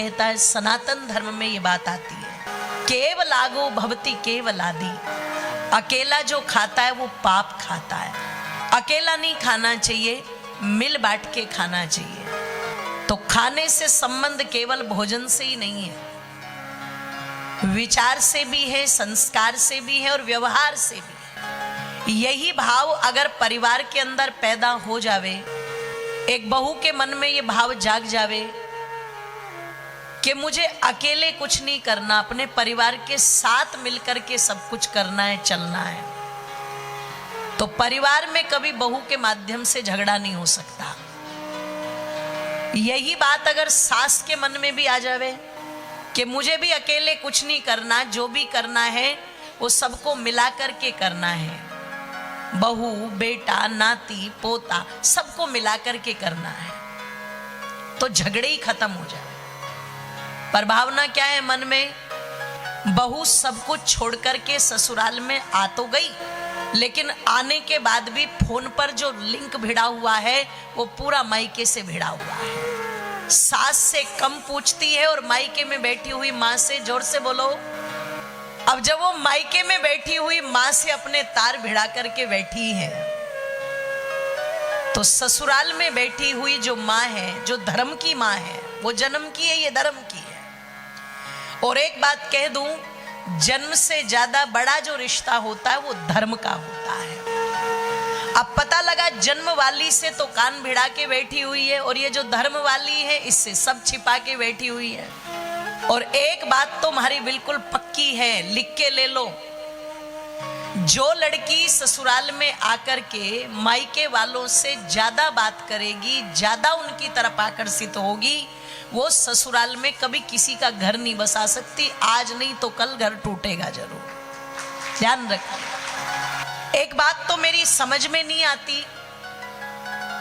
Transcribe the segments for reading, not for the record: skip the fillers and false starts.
कहता है सनातन धर्म में ये बात आती है, केवलागो भवति केवलादि। अकेला जो खाता है वो पाप खाता है। अकेला नहीं खाना चाहिए, मिल बांट के खाना चाहिए। तो खाने से संबंध केवल भोजन से ही नहीं है, विचार से भी है, संस्कार से भी है और व्यवहार से भी है। यही भाव अगर परिवार के अंदर पैदा हो जावे, एक बहू के मन में ये भाव जाग जावे कि मुझे अकेले कुछ नहीं करना, अपने परिवार के साथ मिलकर के सब कुछ करना है, चलना है, तो परिवार में कभी बहू के माध्यम से झगड़ा नहीं हो सकता। यही बात अगर सास के मन में भी आ जावे कि मुझे भी अकेले कुछ नहीं करना, जो भी करना है वो सबको मिला करके करना है, बहू, बेटा, नाती, पोता सबको मिला करके करना है, तो झगड़े ही खत्म हो जाए। पर भावना क्या है मन में, बहू सब कुछ छोड़ करके ससुराल में आ तो गई, लेकिन आने के बाद भी फोन पर जो लिंक भिड़ा हुआ है वो पूरा मायके से भिड़ा हुआ है। सास से कम पूछती है और मायके में बैठी हुई माँ से, जोर से बोलो। अब जब वो मायके में बैठी हुई माँ से अपने तार भिड़ा करके बैठी है, तो ससुराल में बैठी हुई जो माँ है, जो धर्म की माँ है, वो जन्म की है, ये धर्म की है। और एक बात कह दूं, जन्म से ज्यादा बड़ा जो रिश्ता होता है वो धर्म का होता है। अब पता लगा जन्म वाली से तो कान भिड़ा के बैठी हुई है, और ये जो धर्म वाली है इससे सब छिपा के बैठी हुई है। और एक बात तो हमारी बिल्कुल पक्की है, लिख के ले लो, जो लड़की ससुराल में आकर के मायके वालों से ज्यादा बात करेगी, ज्यादा उनकी तरफ आकर्षित होगी, वो ससुराल में कभी किसी का घर नहीं बसा सकती। आज नहीं तो कल घर टूटेगा जरूर, ध्यान रखिए। एक बात तो मेरी समझ में नहीं आती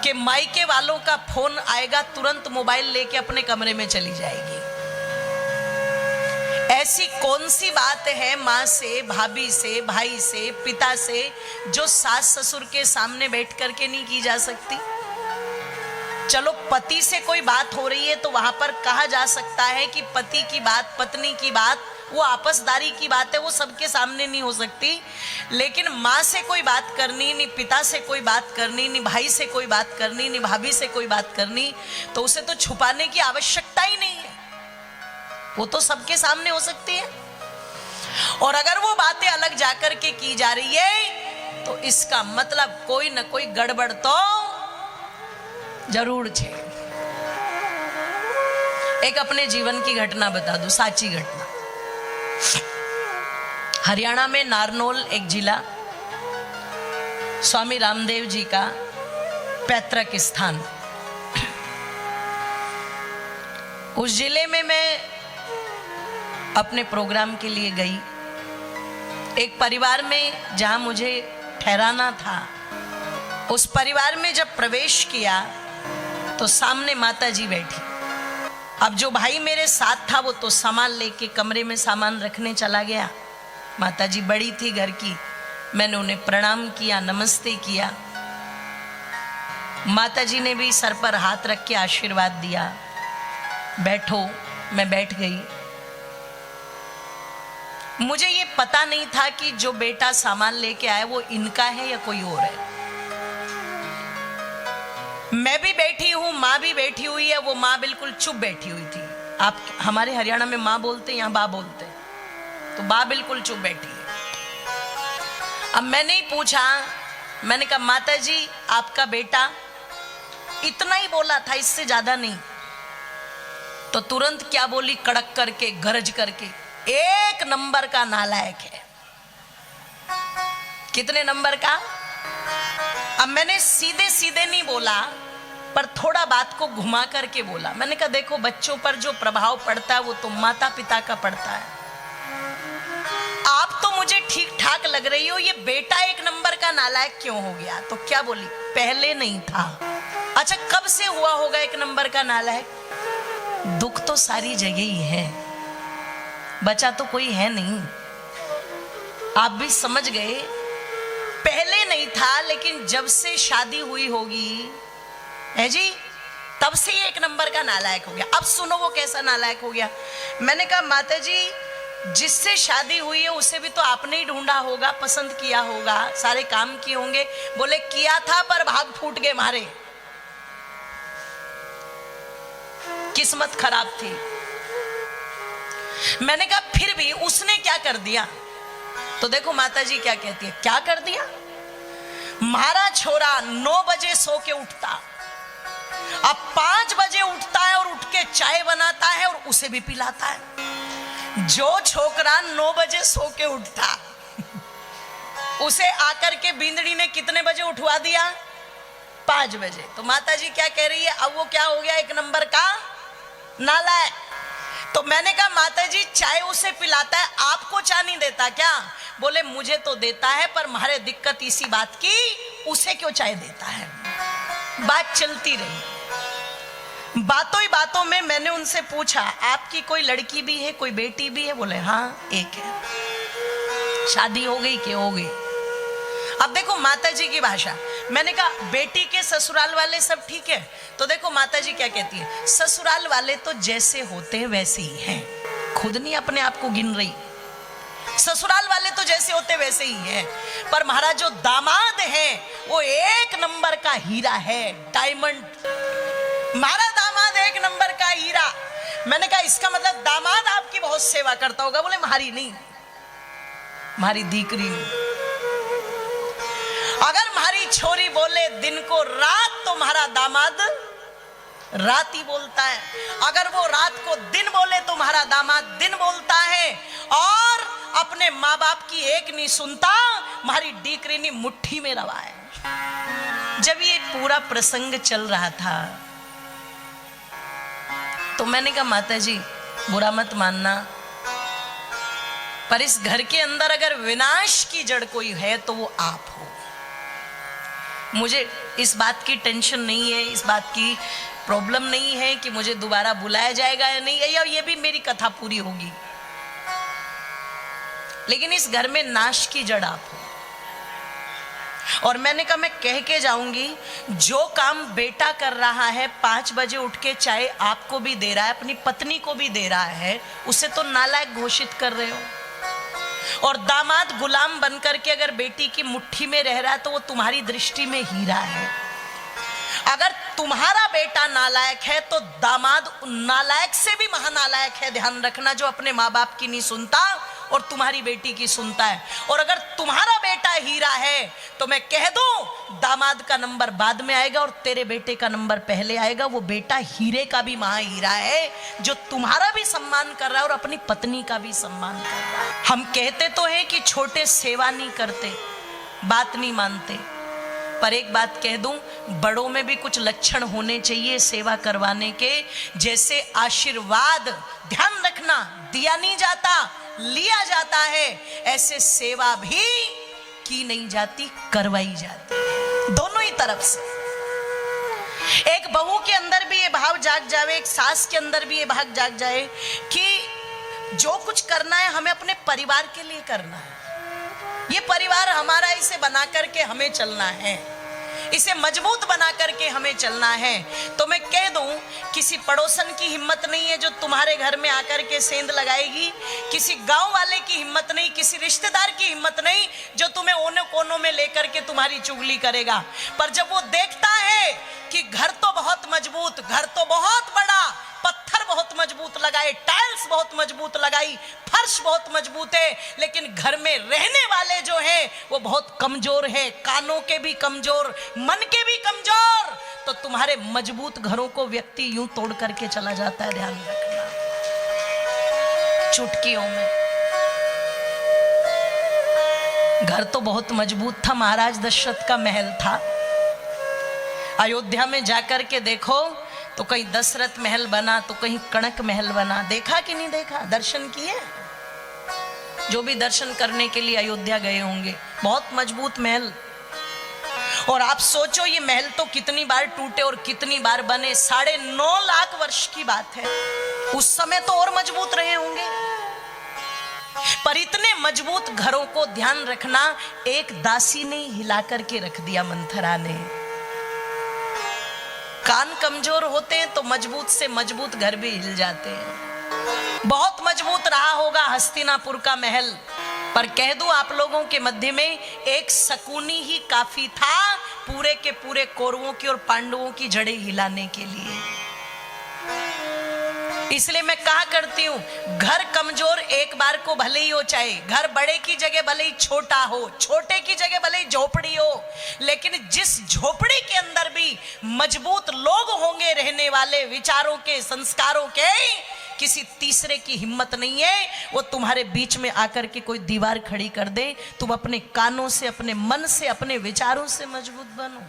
कि मायके वालों का फोन आएगा, तुरंत मोबाइल लेके अपने कमरे में चली जाएगी। ऐसी कौन सी बात है माँ से, भाभी से, भाई से, पिता से, जो सास ससुर के सामने बैठ करके नहीं की जा सकती? चलो पति से कोई बात हो रही है तो वहां पर कहा जा सकता है कि पति की बात, पत्नी की बात, वो आपसदारी की बात है, वो सबके सामने नहीं हो सकती। लेकिन माँ से कोई बात करनी, नहीं पिता से कोई बात करनी, नहीं भाई से कोई बात करनी, नहीं भाभी से कोई बात करनी, तो उसे तो छुपाने की आवश्यकता ही नहीं है, वो तो सबके सामने हो सकती है। और अगर वो बातें अलग जाकर के की जा रही है तो इसका मतलब कोई न कोई गड़बड़ तो जरूर छे। एक अपने जीवन की घटना बता दूं, साची घटना। हरियाणा में नारनौल एक जिला, स्वामी रामदेव जी का पैतृक स्थान। उस जिले में मैं अपने प्रोग्राम के लिए गई। एक परिवार में जहां मुझे ठहराना था, उस परिवार में जब प्रवेश किया तो सामने माता जी बैठी। अब जो भाई मेरे साथ था वो तो सामान लेके कमरे में सामान रखने चला गया। माता जी बड़ी थी घर की, मैंने उन्हें प्रणाम किया, नमस्ते किया। माता जी ने भी सर पर हाथ रख के आशीर्वाद दिया, बैठो। मैं बैठ गई। मुझे ये पता नहीं था कि जो बेटा सामान लेके आया वो इनका है या कोई और है। मैं भी बैठी हूं, माँ भी बैठी हुई है। वो माँ बिल्कुल चुप बैठी हुई थी। आप हमारे हरियाणा में माँ बोलते हैं, यहाँ बा बोलते हैं, तो बा बिल्कुल चुप बैठी है। अब मैंने ही पूछा, मैंने कहा माता जी आपका बेटा, इतना ही बोला था, इससे ज्यादा नहीं। तो तुरंत क्या बोली, कड़क करके, गरज करके, एक नंबर का नालायक है। कितने नंबर का? अब मैंने सीधे सीधे नहीं बोला, पर थोड़ा बात को घुमा करके बोला। मैंने कहा देखो, बच्चों पर जो प्रभाव पड़ता है वो तो माता पिता का पड़ता है। आप तो मुझे ठीक ठाक लग रही हो, ये बेटा एक नंबर का नालायक क्यों हो गया? तो क्या बोली, पहले नहीं था। अच्छा, कब से हुआ होगा एक नंबर का नालायक? दुख तो सारी जगह ही है, बचा तो कोई है नहीं। आप भी समझ गए, पहले नहीं था, लेकिन जब से शादी हुई होगी, है जी, तब से ये एक नंबर का नालायक हो गया। अब सुनो वो कैसा नालायक हो गया। मैंने कहा माता जी जिससे शादी हुई है उसे भी तो आपने ही ढूंढा होगा, पसंद किया होगा, सारे काम किए होंगे। बोले किया था पर भाग फूट गए मारे, किस्मत खराब थी। मैंने कहा फिर भी उसने क्या कर दिया? तो देखो माता जी क्या कहती है, क्या कर दिया? हमारा छोरा 9 बजे सो के उठता, अब 5 बजे उठता है और उठ के चाय बनाता है और उसे भी पिलाता है। जो छोकरा 9 बजे सो के उठता उसे आकर के बिंदड़ी ने कितने बजे उठवा दिया? 5 बजे। तो माता जी क्या कह रही है, अब वो क्या हो गया? एक नंबर का नालायक। तो मैंने कहा माता जी चाय उसे पिलाता है, आपको चाय नहीं देता क्या? बोले मुझे तो देता है पर हमारे दिक्कत इसी बात की, उसे क्यों चाय देता है। बात चलती रही। बातों ही बातों में मैंने उनसे पूछा आपकी कोई लड़की भी है, कोई बेटी भी है? बोले हाँ एक है। शादी हो गई कि हो गई? अब देखो माता जी की भाषा। मैंने कहा बेटी के ससुराल वाले सब ठीक है? तो देखो माता जी क्या कहती है, ससुराल वाले तो जैसे होते हैं वैसे ही हैं। खुद नहीं अपने आप को गिन रही, ससुराल वाले तो जैसे होते वैसे ही हैं, पर हमारा जो दामाद है वो एक नंबर का हीरा है, डायमंड। हमारा दामाद एक नंबर का हीरा। मैंने कहा इसका मतलब दामाद आपकी बहुत सेवा करता होगा? बोले हमारी नहीं, हमारी दीकरी नहीं। अगर हमारी छोरी बोले दिन को रात तो हमारा दामाद रात ही बोलता है, अगर वो रात को दिन बोले तो हमारा दामाद दिन बोलता है। और अपने माँ बाप की एक नहीं सुनता, हमारी डीकरी ने मुट्ठी में रवा है। जब ये पूरा प्रसंग चल रहा था तो मैंने कहा माता जी बुरा मत मानना, पर इस घर के अंदर अगर विनाश की जड़ कोई है तो वो आप हो। मुझे इस बात की टेंशन नहीं है, इस बात की प्रॉब्लम नहीं है कि मुझे दोबारा बुलाया जाएगा या नहीं, या ये भी मेरी कथा पूरी होगी, लेकिन इस घर में नाश की जड़ आप हो। और मैंने कहा मैं कह के जाऊंगी, जो काम बेटा कर रहा है 5 बजे उठ के चाहे आपको भी दे रहा है, अपनी पत्नी को भी दे रहा है, उसे तो नालायक घोषित कर रहे हो। और दामाद गुलाम बनकर के अगर बेटी की मुट्ठी में रह रहा है तो वो तुम्हारी दृष्टि में हीरा है। अगर तुम्हारा बेटा नालायक है तो दामाद नालायक से भी महानालायक है, ध्यान रखना, जो अपने माँ बाप की नहीं सुनता और तुम्हारी बेटी की सुनता है। और अगर तुम्हारा बेटा हीरा है तो मैं कह दूं दामाद का नंबर बाद में आएगा और तेरे बेटे का नंबर पहले आएगा। वो बेटा हीरे का भी महाहीरा है, जो तुम्हारा भी सम्मान कर रहा है और अपनी पत्नी का भी सम्मान कर रहा है। हम कहते तो हैं कि छोटे सेवा नहीं करते, बात नहीं मानते, पर एक बात कह दूं, बड़ों में भी कुछ लक्षण होने चाहिए सेवा करवाने के। जैसे आशीर्वाद, ध्यान रखना, दिया नहीं जाता, लिया जाता है, ऐसे सेवा भी की नहीं जाती, करवाई जाती है, दोनों ही तरफ से। एक बहू के अंदर भी ये भाव जाग जाए, एक सास के अंदर भी ये भाव जाग जाए कि जो कुछ करना है हमें अपने परिवार के लिए करना है। ये परिवार हमारा, इसे बना करके हमें चलना है, इसे मजबूत बना करके हमें चलना है। तो मैं कह दूं, किसी पड़ोसन की हिम्मत नहीं है जो तुम्हारे घर में आकर के सेंध लगाएगी, किसी गांव वाले की हिम्मत नहीं, किसी रिश्तेदार की हिम्मत नहीं जो तुम्हें ओने कोनों में लेकर के तुम्हारी चुगली करेगा। पर जब वो देखता है कि घर तो बहुत मजबूत, घर तो बहुत बड़ा, पत्थर बहुत मजबूत लगाए, टाइल्स बहुत मजबूत लगाई, फर्श बहुत मजबूत है, लेकिन घर में रहने वाले जो हैं वो बहुत कमजोर हैं, कानों के भी कमजोर, मन के भी कमजोर, तो तुम्हारे मजबूत घरों को व्यक्ति यूं तोड़ करके चला जाता है। ध्यान रखना, चुटकियों में। घर तो बहुत मजबूत था, महाराज दशरथ का महल था। अयोध्या में जाकर के देखो तो कहीं दशरथ महल बना तो कहीं कणक महल बना। देखा कि नहीं देखा? दर्शन किए? जो भी दर्शन करने के लिए अयोध्या गए होंगे, बहुत मजबूत महल। और आप सोचो ये महल तो कितनी बार टूटे और कितनी बार बने, 9.5 लाख वर्ष की बात है। उस समय तो और मजबूत रहे होंगे। पर इतने मजबूत घरों को, ध्यान रखना, एक दासी ने हिला करके रख दिया, मंथरा ने। कान कमजोर होते हैं तो मजबूत से मजबूत घर भी हिल जाते हैं। बहुत मजबूत रहा होगा हस्तिनापुर का महल, पर कह दूं आप लोगों के मध्य में एक शकुनी ही काफी था पूरे के पूरे कौरवों की और पांडवों की जड़ें हिलाने के लिए। इसलिए मैं कहा करती हूं, घर कमजोर एक बार को भले ही हो, चाहे घर बड़े की जगह भले ही छोटा हो, छोटे की जगह भले ही झोपड़ी हो, लेकिन जिस झोपड़ी के अंदर भी मजबूत लोग होंगे रहने वाले, विचारों के, संस्कारों के, किसी तीसरे की हिम्मत नहीं है वो तुम्हारे बीच में आकर के कोई दीवार खड़ी कर दे। तुम अपने कानों से, अपने मन से, अपने विचारों से मजबूत बनो।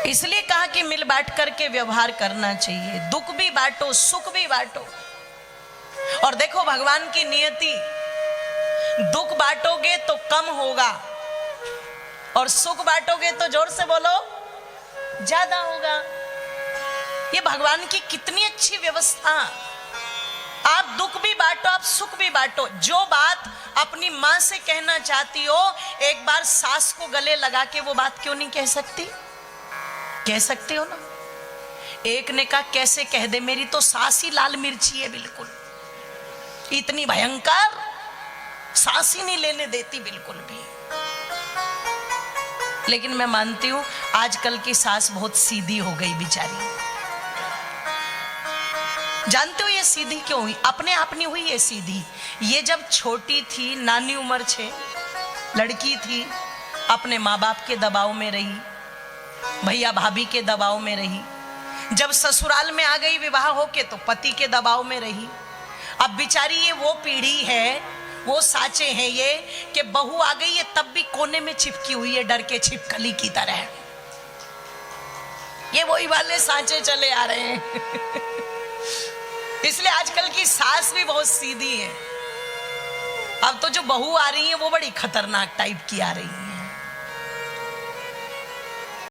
इसलिए कहा कि मिल बांट करके व्यवहार करना चाहिए। दुख भी बांटो, सुख भी बांटो। और देखो भगवान की नियति, दुख बांटोगे तो कम होगा और सुख बांटोगे तो जोर से बोलो ज्यादा होगा। ये भगवान की कितनी अच्छी व्यवस्था। आप दुख भी बांटो, आप सुख भी बांटो। जो बात अपनी मां से कहना चाहती हो, एक बार सास को गले लगा के वो बात क्यों नहीं कह सकती? कह सकते हो ना। एक ने कहा कैसे कह दे, मेरी तो सास ही लाल मिर्ची है, बिल्कुल इतनी भयंकर, सांस ही नहीं लेने देती बिल्कुल भी। लेकिन मैं मानती हूं आजकल की सास बहुत सीधी हो गई बेचारी। जानते हो ये सीधी क्यों हुई? अपने आप नहीं हुई ये सीधी। ये जब छोटी थी, नानी उम्र छे, लड़की थी, अपने माँ बाप के दबाव में रही, भैया भाभी के दबाव में रही। जब ससुराल में आ गई विवाह होके तो पति के दबाव में रही। अब बेचारी ये वो पीढ़ी है, वो साचे हैं ये, कि बहू आ गई है तब भी कोने में चिपकी हुई है, डर के छिपकली की तरह। ये वही वाले साचे चले आ रहे हैं। इसलिए आजकल की सास भी बहुत सीधी है। अब तो जो बहू आ रही है वो बड़ी खतरनाक टाइप की आ रही है।